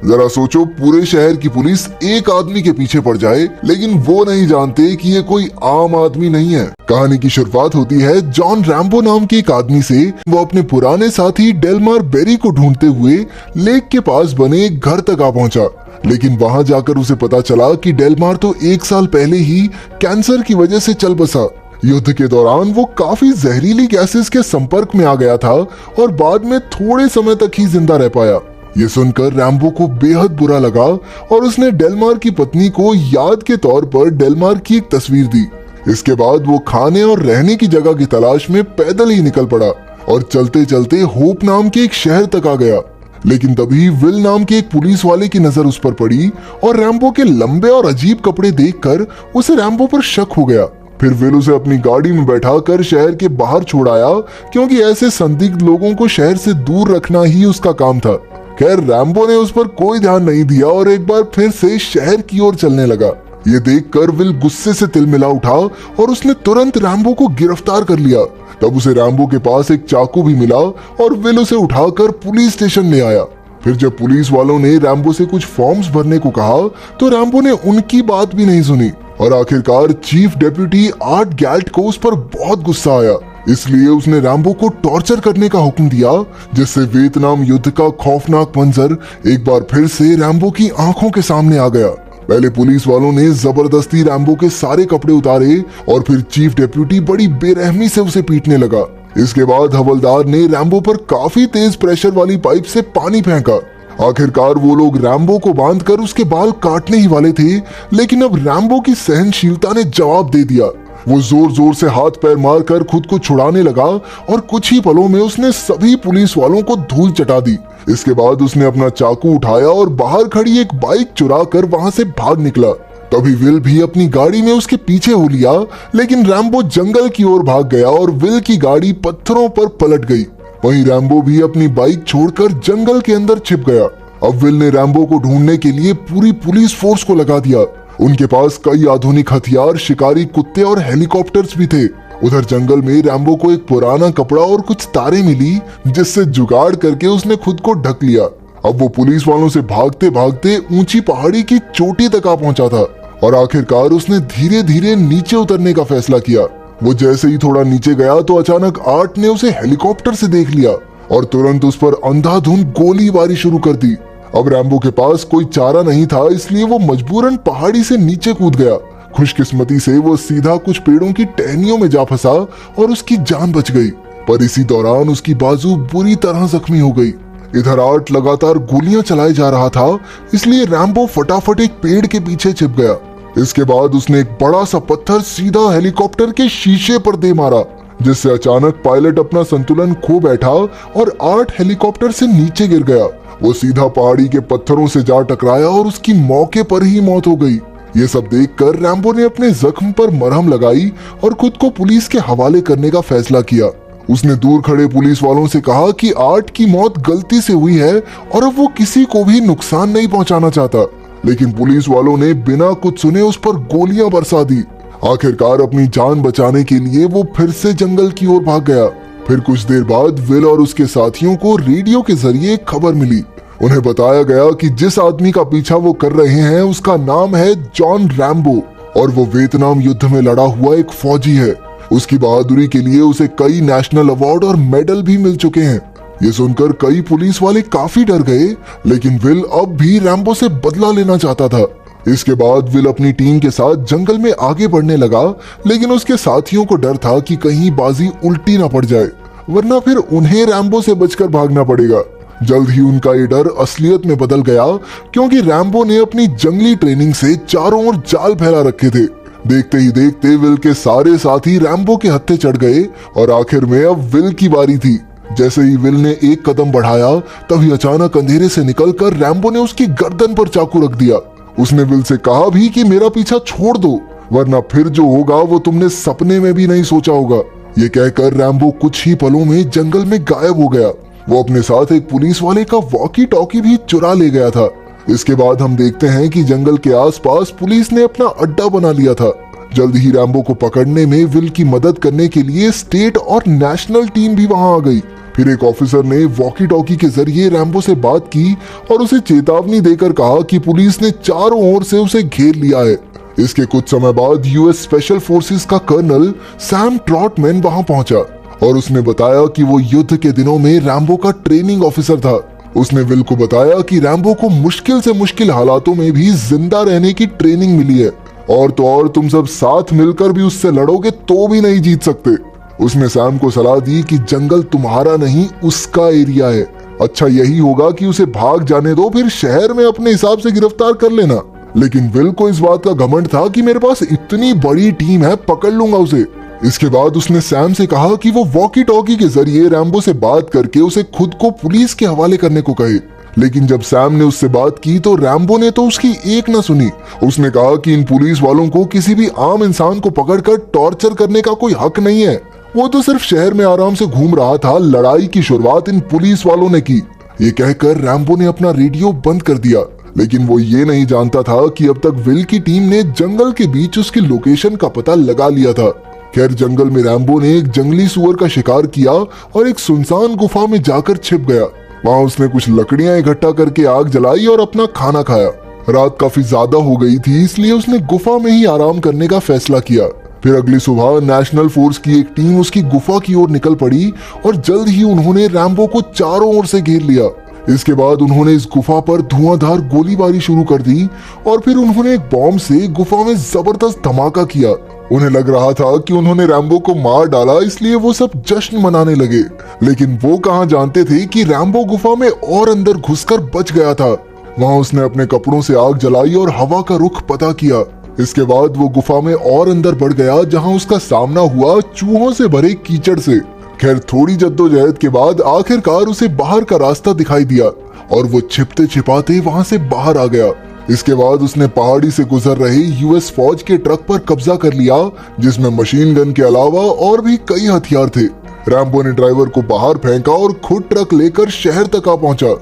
जरा सोचो, पूरे शहर की पुलिस एक आदमी के पीछे पड़ जाए, लेकिन वो नहीं जानते कि ये कोई आम आदमी नहीं है। कहानी की शुरुआत होती है जॉन रैम्बो नाम के एक आदमी से। वो अपने पुराने साथी डेलमार बेरी को ढूंढते हुए लेक के पास बने एक घर तक आ पहुंचा, लेकिन वहां जाकर उसे पता चला कि डेलमार तो 1 साल पहले ही कैंसर की वजह से चल बसा। युद्ध के दौरान वो काफी जहरीली गैसेस के संपर्क में आ गया था और बाद में थोड़े समय तक ही जिंदा रह पाया। ये सुनकर रैम्बो को बेहद बुरा लगा और उसने डेलमार की पत्नी को याद के तौर पर डेलमार की एक तस्वीर दी। इसके बाद वो खाने और रहने की जगह की तलाश में पैदल ही निकल पड़ा और चलते चलते होप नाम के एक शहर तक आ गया। लेकिन तभी विल नाम के एक पुलिस वाले की नजर उस पर पड़ी और रैम्बो के लंबे और अजीब कपड़े देखकर उसे रैम्बो पर शक हो गया। फिर विल उसे अपनी गाड़ी में बैठाकर शहर के बाहर छोड़ आया, क्योंकि ऐसे संदिग्ध लोगों को शहर से दूर रखना ही उसका काम था। खैर, रैम्बो ने उस पर कोई ध्यान नहीं दिया और एक बार फिर से शहर की ओर चलने लगा। ये देखकर विल गुस्से से तिलमिला उठा और उसने तुरंत रैम्बो को गिरफ्तार कर लिया। तब उसे रैम्बो के पास एक चाकू भी मिला और विल उसे उठाकर पुलिस स्टेशन ले आया। फिर जब पुलिस वालों ने रैम्बो से कुछ फॉर्म्स भरने को कहा तो रैम्बो ने उनकी बात भी नहीं सुनी और आखिरकार चीफ डेप्यूटी आर्ट गैल्ट को उस पर बहुत गुस्सा आया। इसलिए उसने रैम्बो को टॉर्चर करने का हुक्म दिया, जिससे वियतनाम युद्ध का खौफनाक मंजर एक बार फिर से रैम्बो की आंखों के सामने आ गया। पहले पुलिस वालों ने जबरदस्ती रैम्बो के सारे कपड़े उतारे और फिर चीफ डेप्यूटी बड़ी बेरहमी से उसे पीटने लगा। इसके बाद हवलदार ने रैम्बो पर काफी तेज प्रेशर वाली पाइप से पानी फेंका। आखिरकार वो लोग रैम्बो को बांधकर उसके बाल काटने ही वाले थे, लेकिन अब रैम्बो की सहनशीलता ने जवाब दे दिया। वो जोर जोर से हाथ पैर मारकर खुद को छुड़ाने लगा और कुछ ही पलों में उसने सभी पुलिस वालों को धूल चटा दी। इसके बाद उसने अपना चाकू उठाया और बाहर खड़ी एक बाइक चुरा कर वहां से भाग निकला। तभी विल भी अपनी गाड़ी में उसके पीछे हो लिया, लेकिन रैम्बो जंगल की ओर भाग गया और विल की गाड़ी पत्थरों पर पलट गई। वहीं रैम्बो भी अपनी बाइक छोड़कर जंगल के अंदर छिप गया। अब विल ने रैम्बो को ढूंढने के लिए पूरी पुलिस फोर्स को लगा दिया। उनके पास कई आधुनिक हथियार, शिकारी कुत्ते और हेलीकॉप्टर्स भी थे। उधर जंगल में रैम्बो को एक पुराना कपड़ा और कुछ तारें मिली, जिससे जुगाड़ करके उसने खुद को ढक लिया। अब वो पुलिस वालों से भागते भागते ऊंची पहाड़ी की चोटी तक आ पहुंचा था और आखिरकार उसने धीरे धीरे नीचे उतरने का फैसला किया। वो जैसे ही थोड़ा नीचे गया तो अचानक आर्ट ने उसे हेलीकॉप्टर से देख लिया और तुरंत उस पर अंधाधुंध गोलीबारी शुरू कर दी। अब रैम्बो के पास कोई चारा नहीं था, इसलिए वो मजबूरन पहाड़ी से नीचे कूद गया। खुशकिस्मती से वो सीधा कुछ पेड़ों की टहनियों में जा फंसा और उसकी जान बच गई, पर इसी दौरान उसकी बाजू बुरी तरह जख्मी हो गई। इधर आर्ट लगातार गोलियां चलाए जा रहा था, इसलिए रैम्बो फटाफट एक पेड़ के पीछे छिप गया। इसके बाद उसने एक बड़ा सा पत्थर सीधा हेलीकॉप्टर के शीशे पर दे मारा, जिससे अचानक पायलट अपना संतुलन खो बैठा और आर्ट हेलीकॉप्टर से नीचे गिर गया। वो सीधा पहाड़ी के पत्थरों से जा टकराया और उसकी मौके पर ही मौत हो गई। ये सब देखकर रैम्बो ने अपने जख्म पर मरहम लगाई और खुद को पुलिस के हवाले करने का फैसला किया। उसने दूर खड़े पुलिस वालों से कहा कि आर्ट की मौत गलती से हुई है और अब वो किसी को भी नुकसान नहीं पहुंचाना चाहता, लेकिन पुलिस वालों ने बिना कुछ सुने उस पर गोलियां बरसा दी। आखिरकार अपनी जान बचाने के लिए वो फिर से जंगल की ओर भाग गया। फिर कुछ देर बाद विल और उसके साथियों को रेडियो के जरिए खबर मिली। उन्हें बताया गया कि जिस आदमी का पीछा वो कर रहे हैं उसका नाम है जॉन रैम्बो और वो वियतनाम युद्ध में लड़ा हुआ एक फौजी है। उसकी बहादुरी के लिए उसे कई नेशनल अवार्ड और मेडल भी मिल चुके हैं। ये सुनकर कई पुलिस वाले काफी डर गए, लेकिन विल अब भी रैम्बो से बदला लेना चाहता था। इसके बाद विल अपनी टीम के साथ जंगल में आगे बढ़ने लगा, लेकिन उसके साथियों को डर था कि कहीं बाजी उल्टी ना पड़ जाए, वरना फिर उन्हें रैम्बो से बचकर भागना पड़ेगा। जल्द ही उनका ये डर असलियत में बदल गया, क्योंकि रैम्बो ने अपनी जंगली ट्रेनिंग से चारों ओर जाल फैला रखे थे। देखते ही देखते विल के सारे साथी रैम्बो के हत्थे चढ़ गए और आखिर में अब विल की बारी थी। जैसे ही विल ने एक कदम बढ़ाया, तभी अचानक अंधेरे से निकलकर रैम्बो ने उसकी गर्दन पर चाकू रख दिया। उसने विल से कहा भी कि मेरा पीछा छोड़ दो, वरना फिर जो होगा वो तुमने सपने में भी नहीं सोचा होगा। ये कहकर रैम्बो कुछ ही पलों में जंगल में गायब हो गया। वो अपने साथ एक पुलिस वाले का वॉकी टॉकी भी चुरा ले गया था। इसके बाद हम देखते हैं कि जंगल के आसपास पुलिस ने अपना अड्डा बना लिया था। जल्द ही रैम्बो को पकड़ने में विल की मदद करने के लिए स्टेट और नेशनल टीम भी वहां आ गई। फिर एक ऑफिसर ने वॉकी टॉकी के जरिए रैम्बो से बात की और उसे चेतावनी देकर कहा कि पुलिस ने चारों ओर से उसे घेर लिया है। इसके कुछ समय बाद यूएस स्पेशल फोर्सेस का कर्नल सैम ट्रॉटमैन वहां पहुंचा और उसने बताया कि वो युद्ध के दिनों में रैम्बो का ट्रेनिंग ऑफिसर था। उसने विल को बताया कि रैम्बो को मुश्किल से मुश्किल हालातों में भी जिंदा रहने की ट्रेनिंग मिली है और तो और तुम सब साथ मिलकर भी उससे लड़ोगे तो भी नहीं जीत सकते। उसने सैम को सलाह दी कि जंगल तुम्हारा नहीं उसका एरिया है, अच्छा यही होगा कि उसे भाग जाने दो, फिर शहर में अपने हिसाब से गिरफ्तार कर लेना। लेकिन विल को इस बात का घमंड था कि मेरे पास इतनी बड़ी टीम है, पकड़ लूंगा उसे। इसके बाद उसने सैम से कहा कि वो वॉकी टॉकी के जरिए रैम्बो से बात करके उसे खुद को पुलिस के हवाले करने को कहे। लेकिन जब सैम ने उससे बात की तो रैम्बो ने तो उसकी एक न सुनी। उसने कहा कि इन पुलिस वालों को किसी भी आम इंसान को पकड़कर टॉर्चर करने का कोई हक नहीं है, वो तो सिर्फ शहर में आराम से घूम रहा था, लड़ाई की शुरुआत इन पुलिस वालों ने की। ये कहकर रैम्बो ने अपना रेडियो बंद कर दिया। लेकिन वो ये नहीं जानता था कि अब तक विल की टीम ने जंगल के बीच उसकी लोकेशन का पता लगा लिया था। खैर जंगल में रैम्बो ने एक जंगली सुअर का शिकार किया और एक सुनसान गुफा में जाकर छिप गया। वहाँ उसने कुछ लकड़ियां इकट्ठा करके आग जलाई और अपना खाना खाया। रात काफी ज्यादा हो गई थी, इसलिए उसने गुफा में ही आराम करने का फैसला किया। फिर अगली सुबह नेशनल फोर्स की एक टीम उसकी गुफा की ओर निकल पड़ी और जल्द ही उन्होंने रैम्बो को चारों ओर से घेर लिया। इसके बाद उन्होंने इस गुफा पर धुआंधार गोलीबारी शुरू कर दी और फिर उन्होंने एक बॉम्ब से गुफा में जबरदस्त धमाका किया। उन्हें लग रहा था कि उन्होंने रैम्बो को मार डाला, इसलिए वो सब जश्न मनाने लगे। लेकिन वो कहाँ जानते थे कि रैम्बो गुफा में और अंदर घुसकर बच गया था। वहाँ उसने अपने कपड़ों से आग जलाई और हवा का रुख पता किया। इसके बाद वो गुफा में और अंदर बढ़ गया, जहाँ उसका सामना हुआ चूहों से भरे कीचड़ से। खैर थोड़ी जद्दोजहद के बाद आखिरकार उसे बाहर का रास्ता दिखाई दिया और वो छिपते छिपाते वहाँ से बाहर आ गया। इसके बाद उसने पहाड़ी से गुजर रहे यूएस फौज के ट्रक पर कब्जा कर लिया, जिसमें मशीन गन के अलावा और भी कई हथियार थे। रैम्बो ने ड्राइवर को बाहर फेंका और खुद ट्रक लेकर शहर तक आ पहुंचा।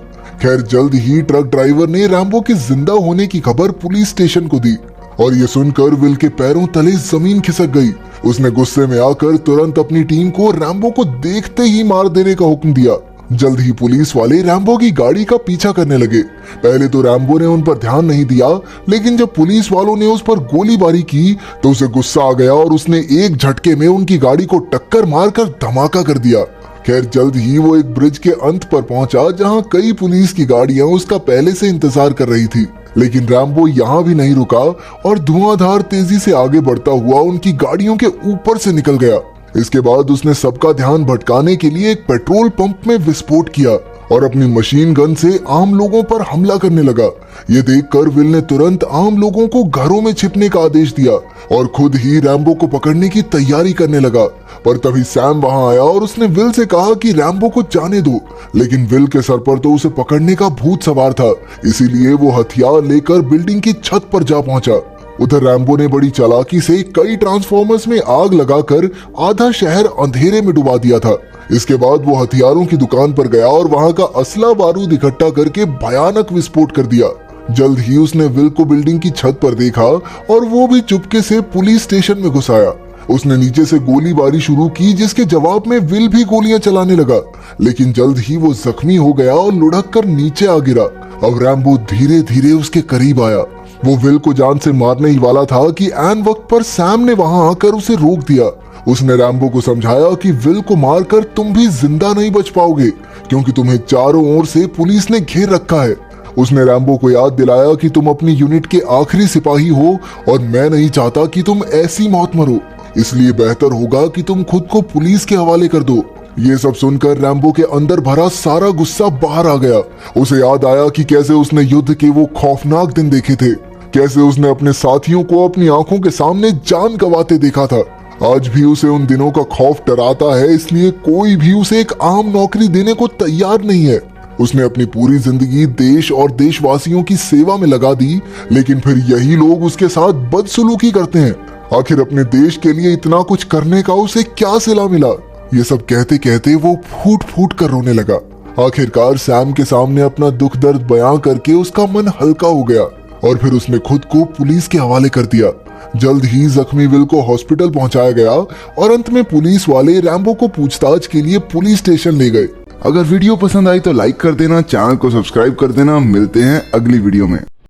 खैर जल्द ही ट्रक ड्राइवर ने रैम्बो के जिंदा होने की खबर पुलिस स्टेशन को दी और ये सुनकर विल के पैरों तले जमीन खिसक गई। उसने गुस्से में आकर तुरंत अपनी टीम को रैम्बो को देखते ही मार देने का हुक्म दिया। जल्द ही पुलिस वाले रैम्बो की गाड़ी का पीछा करने लगे। पहले तो रैम्बो ने उन पर ध्यान नहीं दिया, लेकिन जब पुलिस वालों ने उस पर गोलीबारी की तो उसे गुस्सा आ गया और उसने एक झटके में उनकी गाड़ी को टक्कर मारकर धमाका कर दिया। खैर जल्द ही वो एक ब्रिज के अंत पर पहुंचा, जहां कई पुलिस की गाड़ियां उसका पहले से इंतजार कर रही थी। लेकिन रैम्बो यहाँ भी नहीं रुका और धुआंधार तेजी से आगे बढ़ता हुआ उनकी गाड़ियों के ऊपर से निकल गया। इसके बाद उसने सबका ध्यान भटकाने के लिए एक पेट्रोल पंप में विस्फोट किया और अपनी मशीन गन से आम लोगों पर हमला करने लगा। ये देखकर विल ने तुरंत आम लोगों को घरों में छिपने का आदेश दिया और खुद ही रैम्बो को पकड़ने की तैयारी करने लगा। पर तभी सैम वहां आया और उसने विल से कहा कि रैम्बो को जाने दो, लेकिन विल के सर पर तो उसे पकड़ने का भूत सवार था, इसीलिए वो हथियार लेकर बिल्डिंग की छत पर जा पहुंचा। उधर रैम्बो ने बड़ी चालाकी से कई ट्रांसफॉर्मर्स में आग लगाकर आधा शहर अंधेरे में डुबा दिया था। इसके बाद वो हथियारों की दुकान पर गया और वहां का असला बारूद इकट्ठा करके भयानक विस्फोट कर दिया। जल्द ही उसने विल को बिल्डिंग की छत पर देखा और वो भी चुपके से पुलिस स्टेशन में घुस आया। उसने नीचे से गोलीबारी शुरू की, जिसके जवाब में विल भी गोलियां चलाने लगा, लेकिन जल्द ही वो जख्मी हो गया और लुढ़क कर नीचे आ गिरा। अब रैम्बो धीरे धीरे उसके करीब आया। वो विल को जान से मारने ही वाला था कि ऐन वक्त पर सैम ने वहां आकर उसे रोक दिया। उसने रैम्बो को समझाया कि विल को मारकर तुम भी जिंदा नहीं बच पाओगे, क्योंकि तुम्हें चारों ओर से पुलिस ने घेर रखा है। उसने रैम्बो को याद दिलाया कि तुम अपनी यूनिट के आखिरी सिपाही हो और मैं नहीं चाहता कि तुम ऐसी मौत मरो, इसलिए बेहतर होगा कि तुम खुद को पुलिस के हवाले कर दो। ये सब सुनकर रैम्बो के अंदर भरा सारा गुस्सा बाहर आ गया। उसे याद आया कि कैसे उसने युद्ध के वो खौफनाक दिन देखे थे, कैसे उसने अपने साथियों को अपनी आंखों के सामने जान गंवाते देखा था। आज भी उसे उन दिनों का खौफ डराता है, इसलिए कोई भी उसे एक आम नौकरी देने को तैयार नहीं है। उसने अपनी पूरी जिंदगी देश और देशवासियों की सेवा में लगा दी, लेकिन फिर यही लोग उसके साथ बदसलूकी करते हैं। आखिर अपने देश के लिए इतना कुछ करने का उसे क्या सिला मिला? ये सब कहते कहते वो फूट फूट कर रोने लगा। आखिरकार सैम के सामने अपना दुख दर्द बयां करके उसका मन हल्का हो गया और फिर उसने खुद को पुलिस के हवाले कर दिया। जल्द ही जख्मी विल को हॉस्पिटल पहुंचाया गया और अंत में पुलिस वाले रैम्बो को पूछताछ के लिए पुलिस स्टेशन ले गए। अगर वीडियो पसंद आई तो लाइक कर देना, चैनल को सब्सक्राइब कर देना। मिलते हैं अगली वीडियो में।